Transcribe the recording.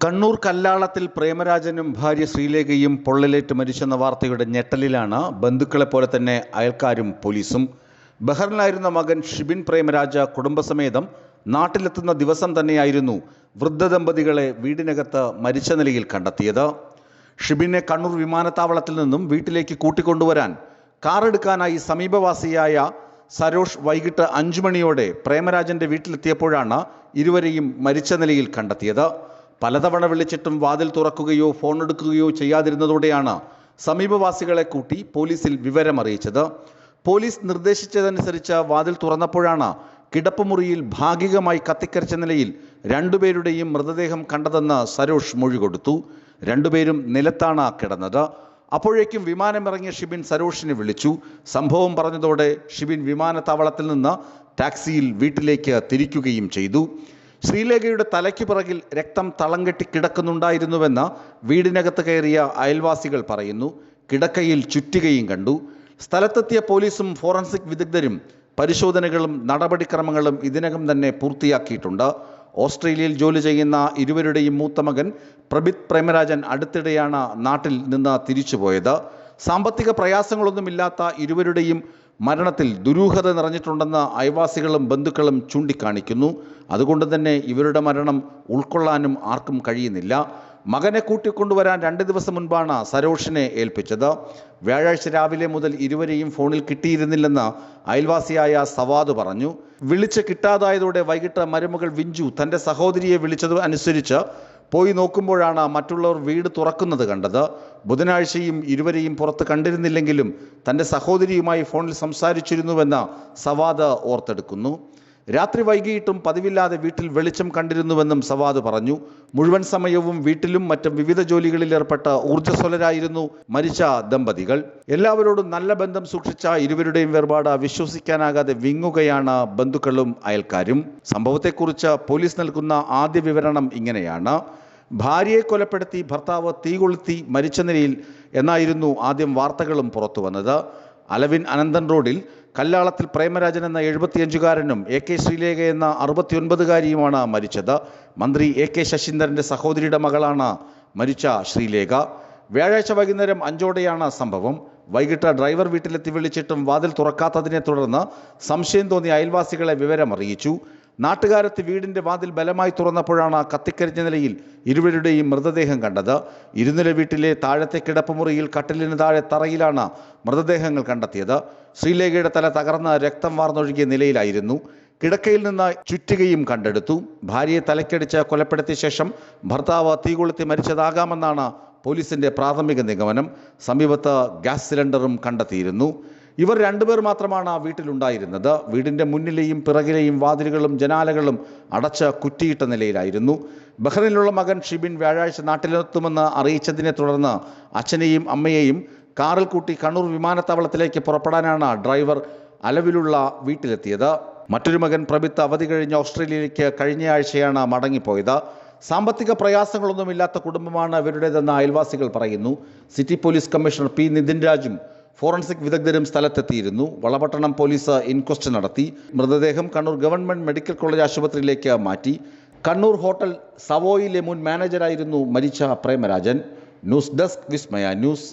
കണ്ണൂർ കല്ലാളത്തിൽ പ്രേമരാജനും ഭാര്യ ശ്രീലേഖയും പൊള്ളലേറ്റ് മരിച്ചെന്ന വാർത്തയുടെ ഞെട്ടലിലാണ് ബന്ധുക്കളെപ്പോലെ തന്നെ അയൽക്കാരും പോലീസും. ബഹ്റിനിലായിരുന്ന മകൻ ഷിബിൻ പ്രേമരാജ കുടുംബസമേതം നാട്ടിലെത്തുന്ന ദിവസം തന്നെയായിരുന്നു വൃദ്ധദമ്പതികളെ വീടിനകത്ത് മരിച്ച നിലയിൽ കണ്ടെത്തിയത്. ഷിബിനെ കണ്ണൂർ വിമാനത്താവളത്തിൽ നിന്നും വീട്ടിലേക്ക് കൂട്ടിക്കൊണ്ടുവരാൻ കാറെടുക്കാനായി സമീപവാസിയായ സരോഷ് വൈകിട്ട് 5 മണിയോടെ പ്രേമരാജന്റെ വീട്ടിലെത്തിയപ്പോഴാണ് ഇരുവരെയും മരിച്ച നിലയിൽ കണ്ടെത്തിയത്. പലതവണ വിളിച്ചിട്ടും വാതിൽ തുറക്കുകയോ ഫോൺ എടുക്കുകയോ ചെയ്യാതിരുന്നതോടെയാണ് സമീപവാസികളെ കൂട്ടി പോലീസിൽ വിവരമറിയിച്ചത്. പോലീസ് നിർദ്ദേശിച്ചതനുസരിച്ച് വാതിൽ തുറന്നപ്പോഴാണ് കിടപ്പുമുറിയിൽ ഭാഗികമായി കത്തിക്കരിച്ച നിലയിൽ രണ്ടുപേരുടെയും മൃതദേഹം കണ്ടതെന്ന് സരോഷ് മൊഴി കൊടുത്തു. രണ്ടുപേരും നിലത്താണ് കിടന്നത്. അപ്പോഴേക്കും വിമാനമിറങ്ങിയ ഷിബിൻ സരോഷിനെ വിളിച്ചു. സംഭവം പറഞ്ഞതോടെ ഷിബിൻ വിമാനത്താവളത്തിൽ നിന്ന് ടാക്സിയിൽ വീട്ടിലേക്ക് തിരിക്കുകയും ചെയ്തു. ശ്രീലേഖയുടെ തലയ്ക്ക് പിറകിൽ രക്തം തളം കെട്ടി കിടക്കുന്നുണ്ടായിരുന്നുവെന്ന് വീടിനകത്ത് കയറിയ അയൽവാസികൾ പറയുന്നു. കിടക്കയിൽ ചുറ്റികയും കണ്ടു. സ്ഥലത്തെത്തിയ പോലീസും ഫോറൻസിക് വിദഗ്ധരും പരിശോധനകളും നടപടിക്രമങ്ങളും ഇതിനകം തന്നെ പൂർത്തിയാക്കിയിട്ടുണ്ട്. ഓസ്ട്രേലിയയിൽ ജോലി ചെയ്യുന്ന ഇരുവരുടെയും മൂത്ത മകൻ പ്രബിത് പ്രേമരാജൻ അടുത്തിടെയാണ് നാട്ടിൽ നിന്ന് തിരിച്ചുപോയത്. സാമ്പത്തിക പ്രയാസങ്ങളൊന്നുമില്ലാത്ത ഇരുവരുടെയും മരണത്തിൽ ദുരൂഹത നിറഞ്ഞിട്ടുണ്ടെന്ന് അയൽവാസികളും ബന്ധുക്കളും ചൂണ്ടിക്കാണിക്കുന്നു. അതുകൊണ്ട് തന്നെ ഇവരുടെ മരണം ഉൾക്കൊള്ളാനും ആർക്കും കഴിയുന്നില്ല. മകനെ കൂട്ടിക്കൊണ്ടുവരാൻ 2 ദിവസം മുൻപാണ് സരോഷിനെ ഏൽപ്പിച്ചത്. വ്യാഴാഴ്ച രാവിലെ മുതൽ ഇരുവരെയും ഫോണിൽ കിട്ടിയിരുന്നില്ലെന്ന് അയൽവാസിയായ സവാദ് പറഞ്ഞു. വിളിച്ച് കിട്ടാതായതോടെ വൈകിട്ട് മരുമകൾ വിഞ്ചു തൻ്റെ സഹോദരിയെ വിളിച്ചത് അനുസരിച്ച് പോയി നോക്കുമ്പോഴാണ് മറ്റുള്ളവർ വീട് തുറക്കുന്നത് കണ്ടത്. ബുധനാഴ്ചയും ഇരുവരെയും പുറത്ത് കണ്ടിരുന്നില്ലെങ്കിലും തൻ്റെ സഹോദരിയുമായി ഫോണിൽ സംസാരിച്ചിരുന്നുവെന്ന് സവാദ് ഓർത്തെടുക്കുന്നു. രാത്രി വൈകിയിട്ടും പതിവില്ലാതെ വീട്ടിൽ വെളിച്ചം കണ്ടിരുന്നുവെന്നും സവാദ് പറഞ്ഞു. മുഴുവൻ സമയവും വീട്ടിലും മറ്റും വിവിധ ജോലികളിൽ ഏർപ്പെട്ട ഊർജ്ജസ്വലരായിരുന്നു മരിച്ച ദമ്പതികൾ. എല്ലാവരോടും നല്ല ബന്ധം സൂക്ഷിച്ച ഇരുവരുടെയും വേർപാട് വിശ്വസിക്കാനാകാതെ വിങ്ങുകയാണ് ബന്ധുക്കളും അയൽക്കാരും. സംഭവത്തെക്കുറിച്ച് പോലീസ് നൽകുന്ന ആദ്യ വിവരണം ഇങ്ങനെയാണ്. ഭാര്യയെ കൊലപ്പെടുത്തി ഭർത്താവ് തീ കൊളുത്തി മരിച്ച നിലയിൽ എന്നായിരുന്നു ആദ്യം വാർത്തകളും പുറത്തു വന്നത്. അലവിൻ അനന്തൻ റോഡിൽ കല്ലാളത്തിൽ പ്രേമരാജൻ എന്ന 75-കാരനും AK ശ്രീലേഖ എന്ന 69-കാരിയുമാണ് മരിച്ചത്. മന്ത്രി AK ശശീന്ദ്രൻ്റെ സഹോദരിയുടെ മകളാണ് മരിച്ച ശ്രീലേഖ. വ്യാഴാഴ്ച വൈകുന്നേരം 5ഓടെയാണ് സംഭവം. വൈകിട്ട് ഡ്രൈവർ വീട്ടിലെത്തി വിളിച്ചിട്ടും വാതിൽ തുറക്കാത്തതിനെ തുടർന്ന് സംശയം തോന്നിയ അയൽവാസികളെ വിവരമറിയിച്ചു. നാട്ടുകാരെത്തി വീടിൻ്റെ വാതിൽ ബലമായി തുറന്നപ്പോഴാണ് കത്തിക്കരിഞ്ഞ നിലയിൽ ഇരുവരുടെയും മൃതദേഹം കണ്ടത്. ഇരുനില വീട്ടിലെ താഴത്തെ കിടപ്പുമുറിയിൽ കട്ടിലിന് താഴെ തറയിലാണ് മൃതദേഹങ്ങൾ കണ്ടെത്തിയത്. ശ്രീലേഖയുടെ തല തകർന്ന് രക്തം വാർന്നൊഴുകിയ നിലയിലായിരുന്നു. കിടക്കയിൽ നിന്ന് ചുറ്റികയും കണ്ടെടുത്തു. ഭാര്യയെ തലക്കടിച്ച് കൊലപ്പെടുത്തിയ ശേഷം ഭർത്താവ് തീ കൊളുത്തി മരിച്ചതാകാമെന്നാണ് പോലീസിൻ്റെ പ്രാഥമിക നിഗമനം. സമീപത്ത് ഗ്യാസ് സിലിണ്ടറും കണ്ടെത്തിയിരുന്നു. ഇവർ 2 പേർ മാത്രമാണ് വീട്ടിലുണ്ടായിരുന്നത്. വീടിൻ്റെ മുന്നിലെയും പിറകിലെയും വാതിലുകളും ജനാലകളും അടച്ച് കുറ്റിയിട്ട നിലയിലായിരുന്നു. ബഹ്റിനിലുള്ള മകൻ ഷിബിൻ വ്യാഴാഴ്ച നാട്ടിലെത്തുമെന്ന് അറിയിച്ചതിനെ തുടർന്ന് അച്ഛനെയും അമ്മയെയും കാറിൽ കൂട്ടി കണ്ണൂർ വിമാനത്താവളത്തിലേക്ക് പുറപ്പെടാനാണ് ഡ്രൈവർ അലവിലുള്ള വീട്ടിലെത്തിയത്. മറ്റൊരു മകൻ പ്രബിത്ത് അവധി കഴിഞ്ഞ് ഓസ്ട്രേലിയയിലേക്ക് കഴിഞ്ഞയാഴ്ചയാണ് മടങ്ങിപ്പോയത്. സാമ്പത്തിക പ്രയാസങ്ങളൊന്നുമില്ലാത്ത കുടുംബമാണ് ഇവരുടേതെന്ന് അയൽവാസികൾ പറയുന്നു. City police commissioner P Nithin രാജും ഫോറൻസിക് വിദഗ്ധരും സ്ഥലത്തെത്തിയിരുന്നു. വളപട്ടണം പോലീസ് ഇൻക്വസ്റ്റ് നടത്തി. മൃതദേഹം കണ്ണൂർ ഗവൺമെൻറ് മെഡിക്കൽ കോളേജ് ആശുപത്രിയിലേക്ക് മാറ്റി. കണ്ണൂർ ഹോട്ടൽ സവോയിലെ മുൻ മാനേജരായിരുന്നു മരിച്ച പ്രേമരാജൻ. ന്യൂസ് ഡെസ്ക് വിസ്മയ ന്യൂസ്.